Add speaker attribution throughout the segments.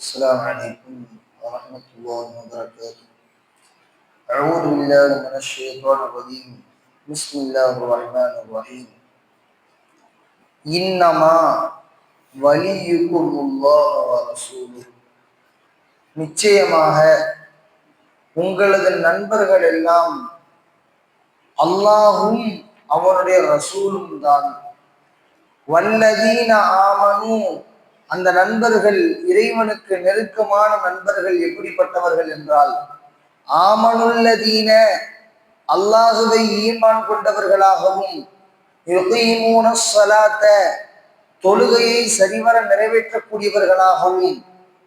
Speaker 1: السلام عليكم ورحمة الله وبركاته. أعوذ بالله من الشيطان الرجيم. بسم الله الرحمن الرحيم. إنما وليكم الله ورسوله. நிச்சயமாக உங்களது நண்பர்கள் எல்லாம் அல்லாஹும் அவனுடைய ரசூலும் தான். வல்லதீன ஆமனு, அந்த நண்பர்கள் இறைவனுக்கு நெருக்கமான நண்பர்கள் எப்படிப்பட்டவர்கள் என்றால், ஆமனுல்லதீன, அல்லாஹுவை ஈமான் கொண்டவர்களாகவும், யுகீமூன ஸலாத்த, தொழுகையை சரிவர நிறைவேற்றக்கூடியவர்களாகவும்,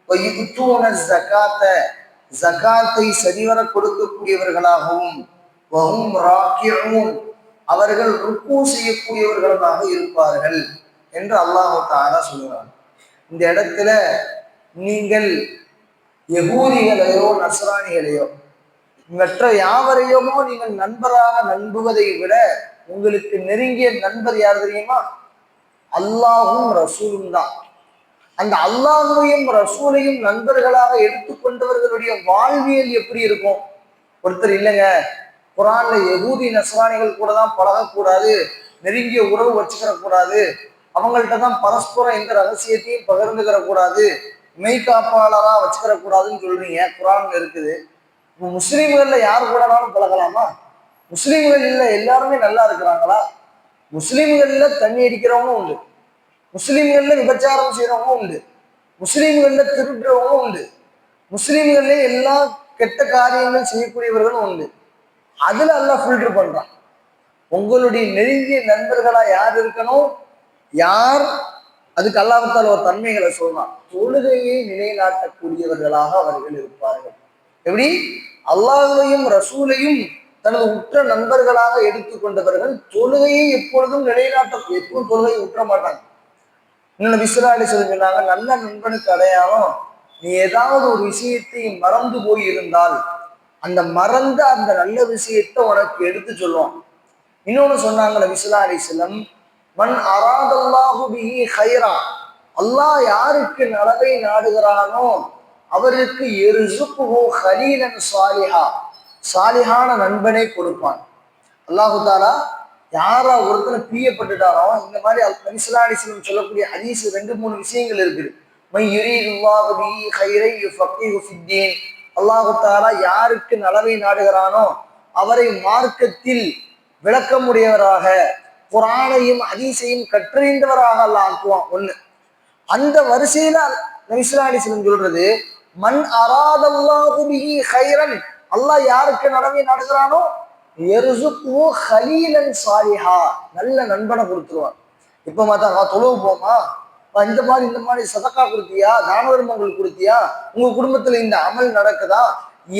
Speaker 1: வயுத்தூன ஸகாத்த, ஜகாத்தை சரிவர கொடுக்கக்கூடியவர்களாகவும், வஹும் ராக்கிஊன், அவர்கள் ருக்கு செய்யக்கூடியவர்களாக இருப்பார்கள் என்று அல்லாஹ் தஆலா சொல்கிறார். இந்த இடத்துல நீங்கள் யகூதிகளையோ நஸ்ரானிகளையோ மற்ற யாவரையுமோ நீங்கள் நண்பராக நம்புவதை விட உங்களுக்கு நெருங்கிய நண்பர் யார் தெரியுமா? அல்லாஹும் ரசூலும் தான். அந்த அல்லாஹுவையும் ரசூலையும் நண்பர்களாக எடுத்துக்கொண்டவர்களுடைய வாழ்வியல் எப்படி இருக்கும்? ஒருத்தர் இல்லைங்க, குரான்ல யகூதி நஸ்ரானிகள் கூட தான் பழகக்கூடாது, நெருங்கிய உறவு வச்சுக்கிற கூடாது, அவங்கள்ட்ட தான் பரஸ்பரம் எந்த ரகசியத்தையும் பகிர்ந்துக்கிற கூடாது, மெய்காப்பாளரா வச்சுக்கிற கூடாதுன்னு சொல்றீங்க. குரான்ல இருக்குது. இப்போ முஸ்லீம்கள்ல யார் கூடனாலும் பழகலாமா? முஸ்லீம்கள் இல்லை எல்லாருமே நல்லா இருக்கிறாங்களா? முஸ்லீம்கள்ல தண்ணி அடிக்கிறவங்க உண்டு, முஸ்லீம்கள்ல விபச்சாரம் செய்யறவங்க உண்டு, முஸ்லீம்கள்ல திருடுறவங்க உண்டு, முஸ்லீம்கள்ல எல்லா கெட்ட காரியங்கள் செய்யக்கூடியவர்களும் உண்டு. அதுல எல்லாம் ஃபில்டர் பண்றான். உங்களுடைய நெருங்கிய நண்பர்களா யார் இருக்கணும்? யார் அதுக்கு அல்லாஹ்வுத்தாலா ஒரு தன்மைகளை சொல்றான். தொழுகையை நிலைநாட்டக்கூடியவர்களாக அவர்கள் இருப்பார்கள். எப்படி? அல்லாஹ்வையும் ரசூலையும் தனது உற்ற நண்பர்களாக எடுத்துக்கொண்டவர்கள் தொழுகையை எப்பொழுதும் எப்பவும் தொழுகையை உற்ற மாட்டாங்க. இன்னொன்னு விஸ்ராலி சொன்னாங்க, நல்ல நண்பனுக்கு அடையாளம், நீ ஏதாவது ஒரு விஷயத்தை மறந்து போய் இருந்தால் அந்த மறந்த அந்த நல்ல விஷயத்தை உனக்கு எடுத்து சொல்லுவான். இன்னொன்னு சொன்னாங்க விஸ்லா அலிஸ்லம், மன் அராதல்லாஹு பிஹி கைரா, அல்லாஹ் யாருக்கு நலவை நாடுகிறானோ அவருக்கு யர்ஸுகுஹு கலீலன் சாலிஹா, சாலிஹான நண்பனை கொடுப்பான். அல்லாஹு தாலா யாரா ஒருத்தனை பிரியப்பட்டுட்டாரோ, இந்த மாதிரி விஸ்லா அலிஸ்லம் சொல்லக்கூடிய ஹதீஸ் 2-3 விஷயங்கள் இருக்குது. மை யுரீதுல்லாஹு பிஹி கைரை யுஃபக்கிஹு ஃபித்தீன், அல்லாஹு தாலா யாருக்கு நலவை நாடுகிறானோ அவரை மார்க்கத்தில் விளக்கமுடையவராக, குரானையும் ஹதீஸையும் கற்றறிந்தவராக அல்லாஹ் ஆக்குவான். ஒண்ணு. அந்த வரிசையில நபி ஸல்லல்லாஹு அலைஹி வஸல்லம் சொல்றது, மன் அராதல்லாஹு பிஹி கைரன், அல்லாஹ் யாருக்கு நலவை நாடுகிறானோ யர்ஸுகுஹு கலீலன் சாலிஹா, நல்ல நண்பனை கொடுத்துருவான். இப்ப மாத்தா தொழுவு போமா, இந்த மாதிரி சதக்கா கொடுத்தியா, தான தர்மங்கள் கொடுத்தியா, உங்க குடும்பத்துல இந்த அமல் நடக்குதா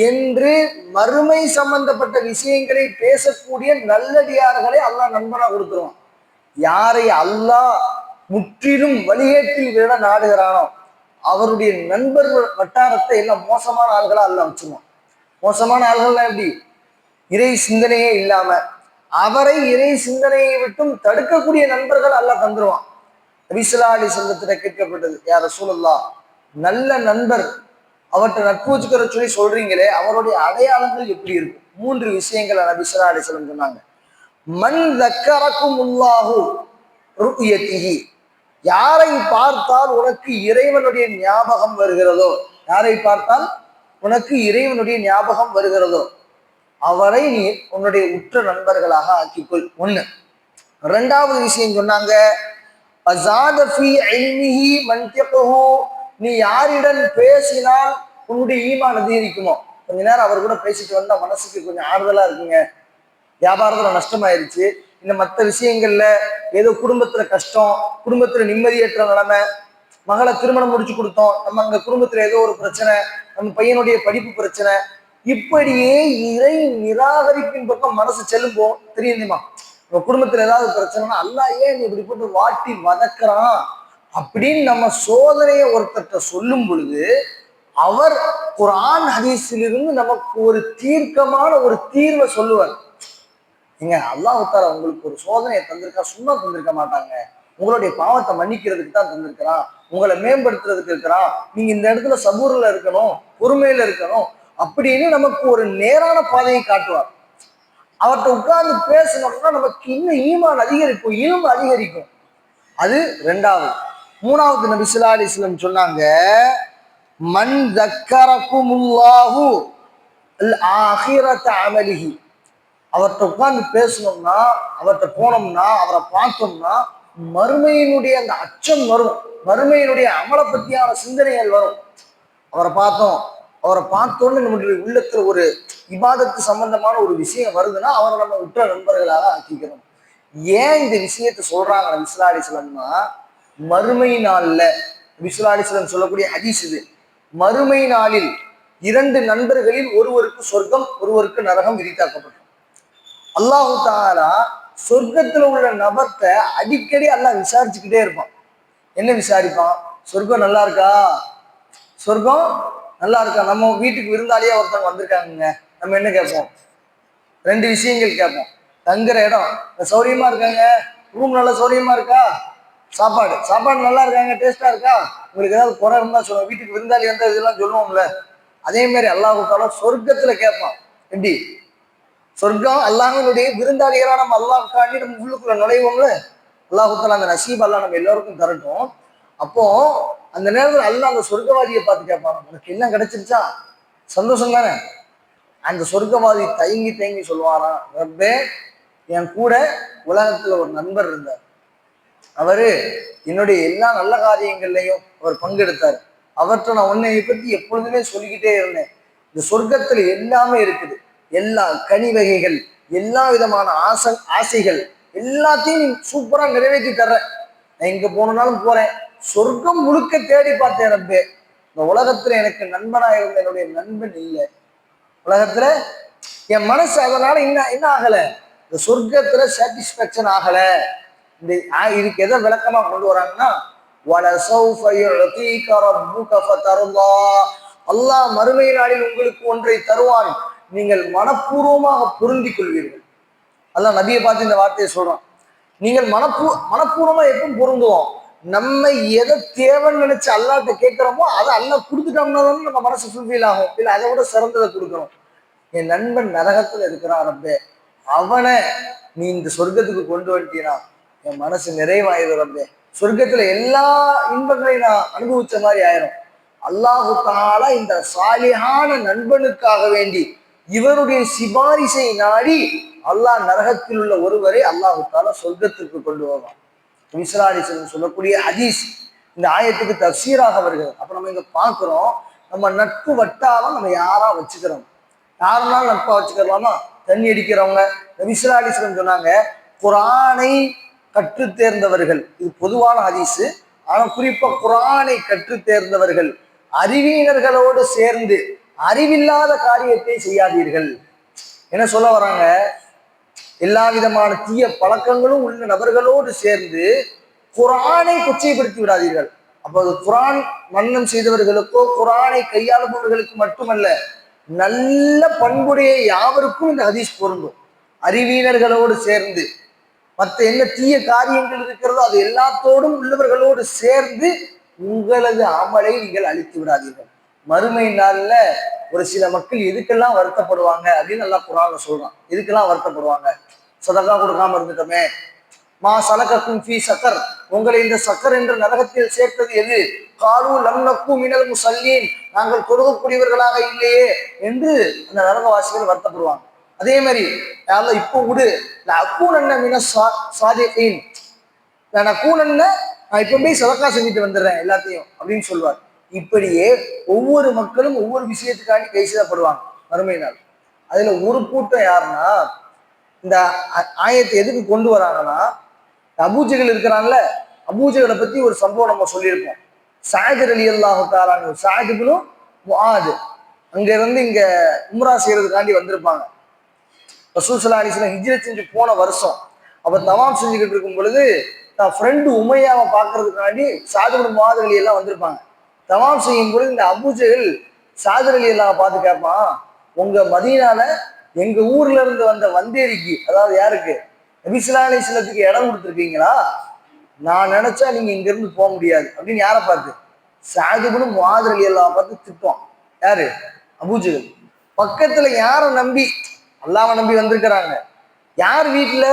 Speaker 1: என்று மறுமை சம்பந்தப்பட்ட விஷயங்களை பேசக்கூடிய நல்லடியார்களை அல்லாஹ் நண்பனா கொடுத்துருவான். யாரை அல்லாஹ் முற்றிலும் வழிகேட்டில் விட நாடுகிறானோ அவருடைய நண்பர் வட்டாரத்தை எல்லாம் மோசமான ஆள்களா அல்லாஹ் வச்சுருவான். மோசமான ஆள்கள்லாம் எப்படி? இறை சிந்தனையே இல்லாம அவரை இறை சிந்தனையை விட்டும் தடுக்கக்கூடிய நண்பர்கள் அல்லாஹ் தந்துருவான். நபி ஸல்லல்லாஹு அலைஹி வஸல்லம் கேட்கப்பட்டது, யா ரசூலல்லாஹ், நல்ல நண்பர் அவர்கிட்ட நட்பு வச்சுக்கிற சொல்லி சொல்றீங்களே, அவருடைய அடையாளங்கள் எப்படி இருக்கும்? 3 விஷயங்களை நபி ஸல்லல்லாஹு அலைஹி வஸல்லம் சொன்னாங்க. மன் தக்கரகுமுல்லாஹு ருயதிஹி, யாரை பார்த்தால் உனக்கு இறைவனுடைய ஞாபகம் வருகிறதோ, யாரை பார்த்தால் உனக்கு இறைவனுடைய ஞாபகம் வருகிறதோ அவரை நீ உன்னுடைய உற்ற நண்பர்களாக ஆக்கிக்கொள். 1. 2வது விஷயம் சொன்னாங்க, நீ யாரிடம் பேசினால் உன்னுடைய ஈமான் அதிகரிக்குமோ, கொஞ்ச நேரம் அவர் கூட பேசிட்டு வந்தா மனசுக்கு கொஞ்சம் ஆறுதலா இருக்குங்க, வியாபாரத்துல நஷ்டமாயிருச்சு, இந்த மற்ற விஷயங்கள்ல ஏதோ குடும்பத்துல கஷ்டம், குடும்பத்துல நிம்மதியற்ற நிலைமை, மகளை திருமணம் முடிச்சு கொடுத்தோம், நம்ம அங்க குடும்பத்துல ஏதோ ஒரு பிரச்சனை, நம்ம பையனுடைய படிப்பு பிரச்சனை, இப்படியே இறை நிராகரிப்பின் பக்கம் மனசு செல்லும்போ தெரியுமா, நம்ம குடும்பத்துல ஏதாவது பிரச்சனைனா அல்லாஹ் ஏன் இப்படி போட்டு வாட்டி வதக்குறான் அப்படின்னு நம்ம சோதனையை ஒருத்தர்கிட்ட சொல்லும் பொழுது அவர் குர்ஆன் ஹதீஸிலிருந்து நமக்கு ஒரு தீர்க்கமான ஒரு தீர்வை சொல்லுவார். நீங்க அல்லாஹ் உங்களுக்கு ஒரு சோதனையை தந்திருக்கா, சும்மா தந்திருக்க மாட்டாங்க, உங்களுடைய பாவத்தை மன்னிக்கிறதுக்கு தான் தந்திருக்கிறான். உங்களை மேம்படுத்துறதுக்கு இருக்கிறான். நீங்க இந்த இடத்துல சபூர்ல இருக்கணும், பொறுமையில இருக்கணும் அப்படின்னு நமக்கு ஒரு நேரான பாதையை காட்டுவார். அவர்கிட்ட உட்கார்ந்து பேசணும்னா நமக்கு இன்னும் ஈமான் அதிகரிக்கும், இல்மு அதிகரிக்கும். அது ரெண்டாவது. மூணாவது நபி ஸல்லல்லாஹு அலைஹி வஸல்லம் சொன்னாங்க, மன் தக்கரகுமுல்லாஹு அல் ஆகிரத அமலிஹி. அவர்கிட்ட உட்கார்ந்து பேசணும்னா, அவர்கிட்ட போனோம்னா, அவரை பார்த்தோம்னா மறுமையினுடைய அந்த அச்சம் வரும், மறுமையினுடைய அமலை பற்றியான சிந்தனைகள் வரும். அவரை பார்த்தோம், அவரை பார்த்தோன்னு நம்முடைய உள்ளத்துல ஒரு இபாதத்து சம்பந்தமான ஒரு விஷயம் வருதுன்னா அவரை நம்ம உற்ற நண்பர்களாக ஆக்கிக்கிறோம். ஏன் இந்த விஷயத்த சொல்றாங்க நபி ஸல்லல்லாஹு அலைஹி வஸல்லம்னா, மறுமை நாள்ல நபி ஸல்லல்லாஹு அலைஹி வஸல்லம் சொல்லக்கூடிய ஹதீஸ் இது. மறுமை நாளில் இரண்டு நண்பர்களில் ஒருவருக்கு சொர்க்கம், ஒருவருக்கு நரகம் விதித்தாக்கப்படும். அல்லாஹு தஆலா சொர்க்கத்துல உள்ள நபத்தை அடிக்கடி அல்லாஹ் விசாரிச்சுக்கிட்டே இருப்பான். என்ன விசாரிப்பான்? சொர்க்கம் நல்லா இருக்கா, சொர்க்கம் நல்லா இருக்கா. நம்ம வீட்டுக்கு விருந்தாளியா ஒருத்தவங்க வந்திருக்காங்க, நம்ம என்ன கேட்போம்? ரெண்டு விஷயங்கள் கேட்போம். தங்குற இடம் சௌரியமா இருக்காங்க, ரூம் நல்லா சௌரியமா இருக்கா, சாப்பாடு நல்லா இருக்காங்க, டேஸ்டா இருக்கா, உங்களுக்கு ஏதாவது குறை இருந்தா சொல்லுவோம். வீட்டுக்கு விருந்தாளி வந்தா இதெல்லாம் சொல்லுவோம்ல. அதே மாதிரி அல்லாஹு தஆலா சொர்க்கத்துல கேட்பான். எப்படி? சொர்க்கம் அல்லாஹ்வினுடைய விருந்தாளிகளா நம்ம அல்லாஹ்வுக்காண்டி நம்ம உள்ளுக்குள்ள நுழைவோம்ல. அல்லாஹு தஆலா அந்த நசீப் அல்லாஹ் நம்ம எல்லாருக்கும் தரட்டும். அப்போ அந்த நேரத்தில் அல்லாஹ் அந்த சொர்க்கவாதியை பார்த்து கேட்பான், உனக்கு எல்லாம் கிடைச்சிருச்சா, சந்தோஷம் தானே? அந்த சொர்க்கவாதி தயங்கி தயங்கி சொல்லுவாராம், ரப்பே என் கூட உலகத்துல ஒரு நண்பர் இருந்தார், அவரு என்னுடைய எல்லா நல்ல காரியங்கள்லையும் அவர் பங்கெடுத்தார், அவர்கிட்ட நான் உன்னை பற்றி எப்பொழுதுமே சொல்லிக்கிட்டே இருந்தேன். இந்த சொர்க்கத்துல எல்லாமே இருக்குது, எல்லா கனி வகைகள், எல்லா விதமான ஆசைகள் எல்லாத்தையும் நீ சூப்பரா நிறைவேற்றி தர்ற, நான் எங்க போனாலும் போறேன், சொர்க்கம் முழுக்க தேடி பார்த்தேன் ரப்பே, இந்த உலகத்துல எனக்கு நண்பனா இருந்த என்னுடைய நண்பன் இல்லை, உலகத்துல என் மனசு அதனால என்ன ஆகல, இந்த சொர்க்கத்துல சாட்டிஸ்பேக்ஷன் ஆகல. இந்த இதுக்கு எதை விளக்கமா கொண்டு வராங்கன்னா, அல்லாஹ் மறுமை நாளில் உங்களுக்கு ஒன்றை தருவான், நீங்கள் மனப்பூர்வமாக பொருந்தி கொள்வீர்கள். அல்லாஹ் நபியை பார்த்து இந்த வார்த்தையை சொல்றான். நீங்கள் மனப்பூர்வமா எப்பவும் பொருந்துவோம். நம்ம எதை தேவைன்னு நினைச்சு அல்லாஹ்ட்ட கேட்கிறோமோ அதை அல்லாஹ் கொடுத்துட்டோம்னா நம்ம மனசு ஃபுல்ஃபில் ஆகும். இல்லை அதை விட சிறந்ததை கொடுக்கணும். என் நண்பன் நரகத்துல இருக்கிறான் ரப்பே, அவனை நீ இந்த சொர்க்கத்துக்கு கொண்டு வந்துட்டீனா என் மனசு நிறைவாயிரும் ரப்பே, சொர்க்கத்துல எல்லா இன்பங்களையும் நான் அனுபவிச்ச மாதிரி ஆயிரும். அல்லாஹு தஆலா இந்த சாலிஹான நண்பனுக்காக வேண்டி இவருடைய சிபாரிசை நாடி அல்லாஹ் நரகத்தில் உள்ள ஒருவரை அல்லாஹு தஆலா சொர்க்கத்திற்கு கொண்டு வருவான். நபி ஸல்லல்லாஹு அலைஹி வஸல்லம் சொல்லக்கூடிய ஹதீஸ் இந்த ஆயத்துக்கு தஃசீராக வருகிறது. அப்ப நம்ம இங்க பார்க்கிறோம், நம்ம நட்பு வட்டாரம் நம்ம யாரா வச்சுக்கிறோம், யாருனாலும் நட்பா வச்சுக்கலாமா? தண்ணி அடிக்கிறவங்க. நபி ஸல்லல்லாஹு அலைஹி வஸல்லம் சொன்னாங்க, குர்ஆனை கற்று தேர்ந்தவர்கள், இது பொதுவான ஹதீஸ், ஆனா குறிப்பா குர்ஆனை கற்று தேர்ந்தவர்கள் அறிவியலர்களோடு சேர்ந்து அறிவில்லாத காரியத்தை செய்யாதீர்கள். என்ன சொல்ல வராங்க? எல்லா விதமான தீய பழக்கங்களும் உள்ள நபர்களோடு சேர்ந்து குர்ஆனை கொச்சைப்படுத்தி விடாதீர்கள். அப்போ அது குர்ஆன் மன்னம் செய்தவர்களுக்கோ குர்ஆனை கையாளுபவர்களுக்கு மட்டுமல்ல, நல்ல பண்புடைய யாவருக்கும் இந்த ஹதீஸ் பொருந்தும். அறிவியலர்களோடு சேர்ந்து மற்ற என்ன தீய காரியங்கள் இருக்கிறதோ அது எல்லாத்தோடும் உள்ளவர்களோடு சேர்ந்து உங்களது அமலை நீங்கள் அழித்து விடாதீர்கள். மறுமை நாள்ல ஒரு சில மக்கள் எதுக்கெல்லாம் வருத்தப்படுவாங்க அப்படின்னு நல்லா குர்ஆன்ல சொல்றான். எதுக்கெல்லாம் வருத்தப்படுவாங்க? சதகா கொடுக்காம இருந்துட்டோமே, மா சலகக்கும் ஃபீ சக்கர், உங்களை இந்த சக்கர் என்ற நரகத்தில் சேர்த்தது எது? காலு லம் நக்கு மினல் முஸல்லீன், நாங்கள் தொழுகக்கூடியவர்களாக இல்லையே என்று அந்த நரகவாசிகள் வருத்தப்படுவாங்க. அதே மாதிரி இப்போ விடு, அக்கூனன்ன மின சாதிகீன், நான் இப்பவே சதக்கா செஞ்சுட்டு வந்துடுறேன் எல்லாத்தையும் அப்படின்னு சொல்லுவார். இப்படியே ஒவ்வொரு மக்களும் ஒவ்வொரு விஷயத்துக்காண்டி கைசேதப்படுவாங்க மறுமை நாள். அதுல ஒரு கூட்டம் யாருன்னா, இந்த ஆயத்தை எதுக்கு கொண்டு வராங்கன்னா, அபூஜகள் இருக்கிறாங்கல்ல, அபூஜகளை பத்தி ஒரு சம்பவம் நம்ம சொல்லியிருப்போம். சஅத் ரலியல்லாஹு தஆலா அன்ஹு, சஅத் இப்னு முஆத் அங்க இருந்து இங்க உம்ரா செய்யறதுக்காண்டி வந்திருப்பாங்க. ரசூல் ஸல்லல்லாஹு அலைஹி வஸல்லம் ஹிஜ்ரத் செஞ்சு போன வருஷம் அப்ப தவாப் செஞ்சுக்கிட்டு இருக்கும் பொழுது தான் ஃப்ரெண்டு உமையாவை பார்க்கறதுக்காண்டி சஅத் இப்னு முஆத் எல்லாம் வந்திருப்பாங்க. தவாப் செய்யும் பொழுது இந்த அபூஜகள் சஅத் ரலியல்லாஹு பார்த்து கேட்பான், உங்க மதீனால எங்க ஊர்ல இருந்து வந்த வந்தேரிக்கு, அதாவது யாருக்கு, நபி ஸல்லல்லாஹு அலைஹி வஸல்லத்துக்கு இடம் கொடுத்துருக்கீங்களா? நான் நினைச்சா நீங்க இங்க இருந்து போக முடியாது அப்படின்னு யாரை பார்த்து? சஅத் இப்னு முஆத் ரலியல்லாஹு பார்த்து திட்டுவான். யாரு? அபூஜஹல். பக்கத்துல யாரை நம்பி? அல்லாஹ்வை நம்பி வந்திருக்கிறாங்க. யார் வீட்டுல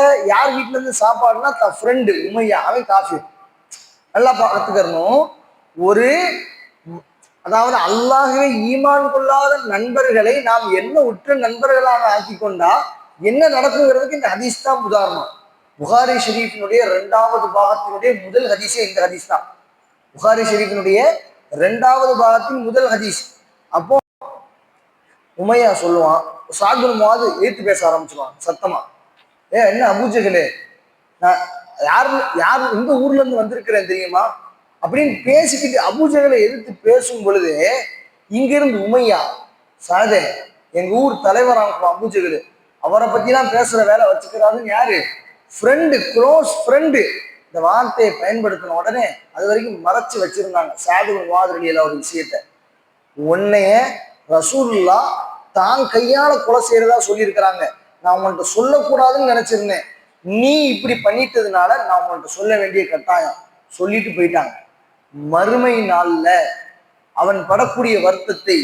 Speaker 1: இருந்து சாப்பாடுனா தன் ஃப்ரெண்டு உமையா, அவன் காஃபிர். நல்லா பார்த்துக்கணும். ஒரு அதாவது அல்லாஹ்வை ஈமான் கொள்ளாத நண்பர்களை நாம் என்ன உற்ற நண்பர்களாக ஆக்கி கொண்டா என்ன நடக்குங்கிறதுக்கு இந்த ஹதீஸ் தான் உதாரணம். புகாரி ஷெரீஃபினுடைய 2வது பாகத்தினுடைய முதல் ஹதீஸே இந்த ஹதீஸ் தான். புகாரி ஷெரீஃபினுடைய 2வது பாகத்தின் முதல் ஹதீஸ். அப்போ உமையா சொல்லுவான், சஅத் இப்னு முஆத் ஏத்து பேச ஆரம்பிச்சிருவான் சத்தமா. என்ன அபூஜஹலே, நான் யார் இந்த ஊர்ல இருந்து வந்திருக்கிறேன் தெரியுமா அப்படின்னு பேசிக்கிட்டு அபூஜஹலை எதிர்த்து பேசும் பொழுது இங்கிருந்து உமையா, சஅதே எங்க ஊர் தலைவராக அபூஜஹல், அவரை பத்திலாம் பேசுற வேலை வச்சுக்கிறாருன்னு யாரு? Friend, close friend. இந்த வார்த்தையை பயன்படுத்தின உடனே அது வரைக்கும் மறைச்சு வச்சிருந்தாங்க சஅத் இப்னு முஆத் ரலியல்லாஹு ஒரு விஷயத்த. உன்னைய ரசூலுல்லாஹ் தான் கையால கொலை செய்யறதா சொல்லியிருக்கிறாங்க. நான் உங்கள்கிட்ட சொல்லக்கூடாதுன்னு நினைச்சிருந்தேன். நீ இப்படி பண்ணிட்டதுனால நான் உங்கள்கிட்ட சொல்ல வேண்டிய கட்டாயம். சொல்லிட்டு போயிட்டாங்க. மறுமை நாள்ல அவன் படக்கூடிய வருத்தத்தை,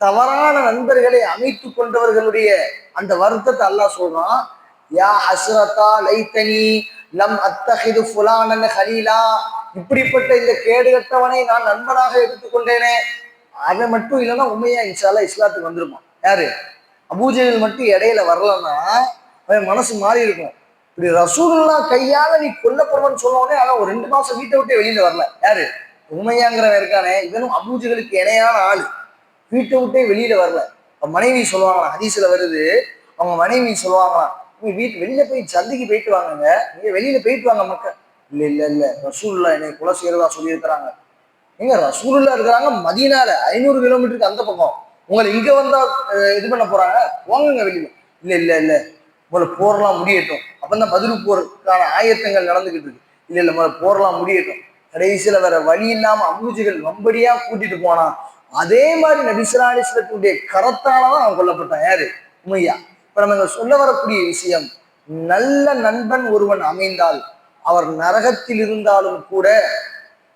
Speaker 1: தவறான நண்பர்களை அமைத்து கொண்டவர்களுடைய அந்த வருத்தத்தை அல்லாஹ் சொல்றான். யா ஹஸ்ரதா லைத்தனி லம் அத்தஹிது ஃபுலானன் ஹலீலா, இப்படிப்பட்ட இந்த கேடுகட்டவனை நான் நண்பனாக எடுத்துக்கொண்டேனே. அதை மட்டும் இல்லைன்னா உமையா இன்ஷா அல்லாஹ் இஸ்லாத்துக்கு வந்திருப்பான். யாரு? அபூஜஹல் மட்டும் இடையில வரலன்னா அவன் மனசு மாறி இருக்கும். இப்படி ரசூலுல்லாஹ் கையால நீ கொல்லப்படுவன்னு சொன்ன உடனே ஆனா ஒரு 2 மாசம் வீட்டை விட்டே வெளியில வரல. யாரு? உமையாங்கிறவன் இருக்கானே, இவனும் அபூஜஹலுக்கு இணையான ஆளு. வீட்டை விட்டே வெளியில வரல. மனைவி சொல்லுவாங்களாம், ஹதீஸ்ல வருது, அவங்க மனைவி சொல்லுவாங்களாம், நீங்க வெளியில போய் சந்தைக்கு போயிட்டு வாங்க, நீங்க வெளியில போயிட்டு வாங்க மக்கள். இல்ல ரசூலுல்லாஹ் என்னை கொலை செய்யறதா சொல்லியிருக்கிறாங்க. எங்க ரசூலுல்லாஹ் இருக்கிறாங்க மதீனால 500 கிலோமீட்டருக்கு அந்த பக்கம், உங்களை இங்க வந்தா இது பண்ண போறாங்க, போங்க வெளியில. இல்ல உங்களை போர்லாம் முடியட்டும். அப்பதான் பதில் போருக்கான ஆயத்தங்கள் நடந்துகிட்டு இருக்கு. இல்ல முதல்ல போர்லாம் முடியட்டும். கடைசியில வேற வழி இல்லாம அபூஜஹல் வம்படியா கூட்டிட்டு போனான். அதே மாதிரி நபி ஸல்லல்லாஹு அலைஹி வஸல்லத்துடைய கரத்தாலதான் அவன் கொல்லப்பட்டான். யாரு? உமையா. இப்ப நம்ம சொல்ல வரக்கூடிய விஷயம், நல்ல நண்பன் ஒருவன் அமைந்தால் அவர் நரகத்தில் இருந்தாலும் கூட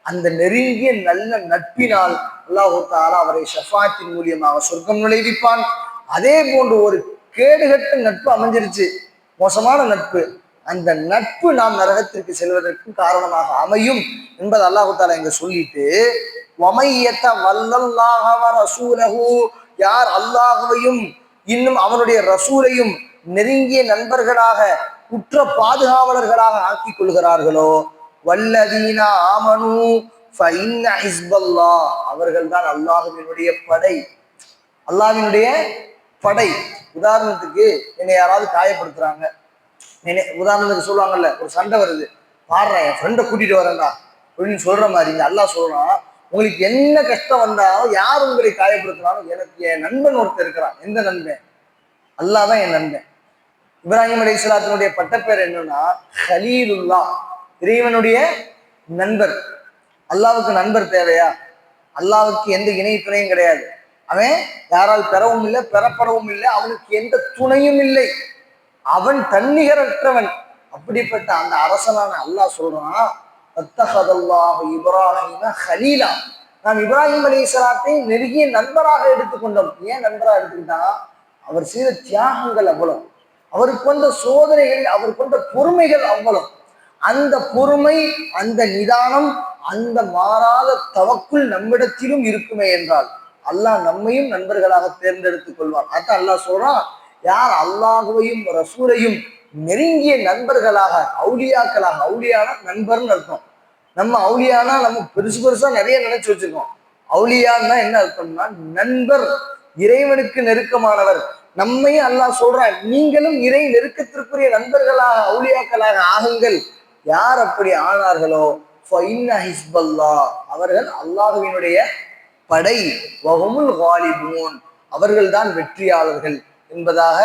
Speaker 1: அந்த நெருங்கிய நல்ல நட்பினால் அல்லாஹ் தஆலா அவரை ஷஃபாத்தின் மூலியமாக சொர்க்கம் நுழைவிப்பான். அதே போன்று ஒரு கேடுகட்ட நட்பு அமைஞ்சிருச்சு, மோசமான நட்பு, அந்த நட்பு நாம் நரகத்திற்கு செல்வதற்கு காரணமாக அமையும் என்பது அல்லாஹ் தஆலா இங்க சொல்லிட்டு, வமையத்த வல்லல்லாஹ வ ரசூலஹு, யார் அல்லாஹ்வையும் இன்னும் அவனுடைய ரசூலையும் நெருங்கிய நண்பர்களாக உற்ற பாதுகாவலர்களாக ஆக்கிக் கொள்கிறார்களோ, வல்லதீன ஆமனு ஃபஇன்ன ஹிஸ்பல்லாஹ், அவர்கள் தான் அல்லாஹ்வினுடைய படை. அல்லாஹ்வினுடைய படை. உதாரணத்துக்கு என்னை யாராவது காயப்படுத்துறாங்க, உதாரணத்துக்கு சொல்லுவாங்கல்ல, ஒரு சண்டை வருது, பாடுறேன் என் ஃப்ரெண்டை கூட்டிட்டு வரேன்டா அப்படின்னு சொல்ற மாதிரி அல்லாஹ் சொல்றான், உங்களுக்கு என்ன கஷ்டம் வந்தாலும் யார் உங்களை காயப்படுத்தினாலும் எனக்கு என் நண்பன் ஒருத்தர் இருக்கிறான். எந்த நண்பன்? அல்லாஹ் தான் என் நண்பன். இப்ராஹிம் அலைஹிஸ்ஸலாத்தினுடைய பட்டப்பேர் என்னன்னா ஹலீலுல்லாஹ், இறைவனுடைய நண்பர். அல்லாவுக்கு நண்பர் தேவையா? அல்லாவுக்கு எந்த இணை துணையும் கிடையாது. அவன் யாரால் பெறவும் இல்லை, பெறப்படவும் இல்லை, அவனுக்கு எந்த துணையும் இல்லை, அவன் தன்னிகரற்றவன். அப்படிப்பட்ட அந்த அரசனான அல்லாஹ் சொல்றான், அத்தஹதல்லாஹு இப்ராஹீம ஹலீலா, நாம் இப்ராஹிம் அலைஹிஸ்ஸலாத்தை நெருங்கிய நண்பராக எடுத்துக்கொண்டோம். ஏன் நண்பராக எடுத்துக்கிட்டா, அவர் செய்த தியாகங்கள் அவ்வளவு, அவருக்கு வந்த சோதனைகள், அவருக்கு வந்த பொறுமைகள் அவ்வளவு. அந்த பொறுமை, அந்த நிதானம், அந்த மாறாத தவக்குள் நம்மிடத்திலும் இருக்குமே என்றால் அல்லாஹ் நம்மையும் நண்பர்களாக தேர்ந்தெடுத்துக் கொள்வார். அதான் அல்லாஹ் சொல்றான், யார் அல்லாஹ்வையும் ரசூலையும் நெருங்கிய நண்பர்களாக, அவுலியாக்களாக, அவுலியான நண்பர்னு அர்த்தம். நம்ம அவுலியானா நம்ம பெருசா நிறைய நினைச்சு வச்சிருக்கோம். அவுலியான்னா என்ன அர்த்தம்னா நண்பர், இறைவனுக்கு நெருக்கமானவர். நம்மையும் அல்லாஹ் சொல்றான், நீங்களும் இறை நெருக்கத்திற்குரிய நண்பர்களாக, அவுலியாக்களாக ஆகுங்கள். யார் அப்படி ஆனார்களோ ஃபஇன்ன ஹிஸ்பல்லாஹ், அவர்கள் அல்லாஹ்வினுடைய படை, வஹுமுல் காலிபூன், அவர்கள் தான் வெற்றியாளர்கள் என்பதாக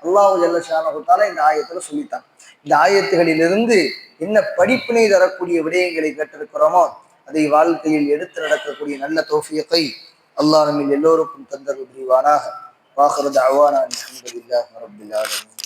Speaker 1: அல்லாஹ் ஜல்ல ஷானஹு தஆலா இந்த ஆயத்துல சொல்லிட்டான். இந்த ஆயத்துகளிலிருந்து என்ன படிப்பினை தரக்கூடிய விடயங்களை கற்றிருக்கிறோமோ அதை வாழ்க்கையில் எடுத்து நடக்கக்கூடிய நல்ல தௌஃபீகை அல்லாஹ் நம்மில் எல்லோருக்கும் தந்தருள் புரிவானாக. வாஹிரு தஅவானா அல்ஹம்துலில்லாஹி ரப்பில் ஆலமீன்.